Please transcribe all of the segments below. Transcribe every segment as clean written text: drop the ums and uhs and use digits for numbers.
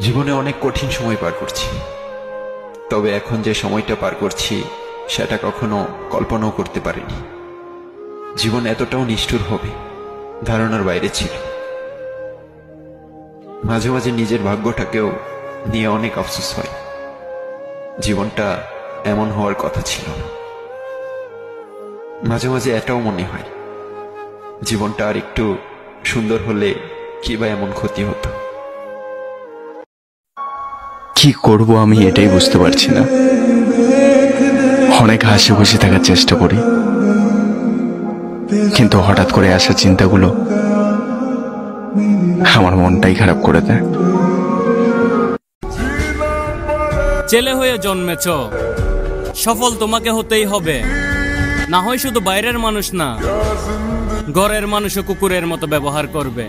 জীবনে অনেক কঠিন সময় পার করছি, তবে এখন যে সময়টা পার করছি সেটা কখনো কল্পনাও করতে পারিনি। জীবন এতটাও নিষ্ঠুর হবে ধারণার বাইরে ছিল। মাঝে মাঝে নিজের ভাগ্যটাকেও নিয়ে অনেক আফসোস হয়। জীবনটা এমন হওয়ার কথা ছিল না। মাঝে মাঝে এটাও মনে হয় জীবনটা আর একটু সুন্দর হলে কি বা এমন ক্ষতি হতো। কি করব আমি এটাই বুঝতে পারছি না। অনেক হাসি খুশি থাকার চেষ্টা করি, কিন্তু হঠাৎ করে আসা চিন্তাগুলো আমার মনটাই খারাপ করে দেয়। ছেলে হয়ে জন্মেছ, সফল তোমাকে হতেই হবে। না হয় শুধু বাইরের মানুষ না, ঘরের মানুষও কুকুরের মতো ব্যবহার করবে।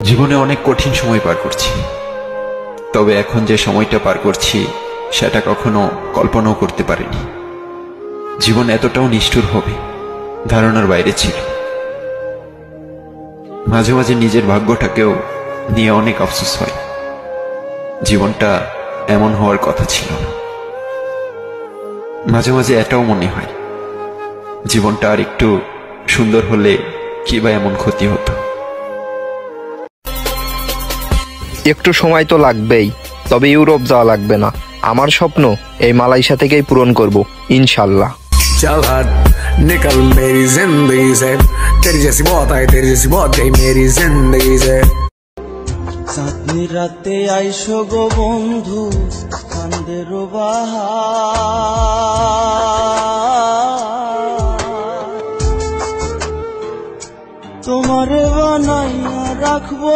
জীবনে অনেক কঠিন সময় পার করছি, তবে এখন যে সময়টা পার করছি সেটা কখনো কল্পনাও করতে পারিনি। জীবন এতটাও নিষ্ঠুর হবে ধারণার বাইরে ছিল। মাঝে মাঝে নিজের ভাগ্যটাকেও নিয়ে অনেক আফসোস হয়। জীবনটা এমন হওয়ার কথা ছিল না। মাঝে মাঝে এটাও মনে হয় জীবনটা আর একটু সুন্দর হলে কি বা এমন ক্ষতি হতো। একটু সময় তো লাগবেই, তবে ইউরোপ যাওয়া লাগবে না। আমার স্বপ্ন এই মালয়েশিয়া থেকেই পূরণ করব ইনশাল্লাহ। चल हट निकल मेरी जिंदगी से, तेरी जैसी बहुत आई, तेरी जैसी बहुत गई मेरी जिंदगी से। চাঁদনি রাতে আইসো গো বন্ধু, কান্দের তোমারে বানাইয়া রাখবো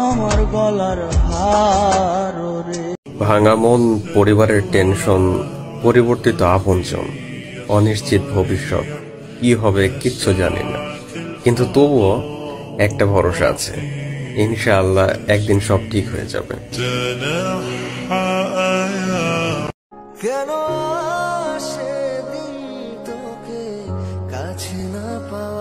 আমার গলার হার রে। ভাঙা মন, পরিবারের টেনশন, পরিবর্তিত আপনজন, অনিশ্চিত ভবিষ্যৎ, কি হবে কিচ্ছু জানি না, কিন্তু তবুও একটা ভরসা আছে, ইনশাআল্লাহ একদিন সব ঠিক হয়ে যাবে। কেন সেদিন তোকে কাছে না পাওয়া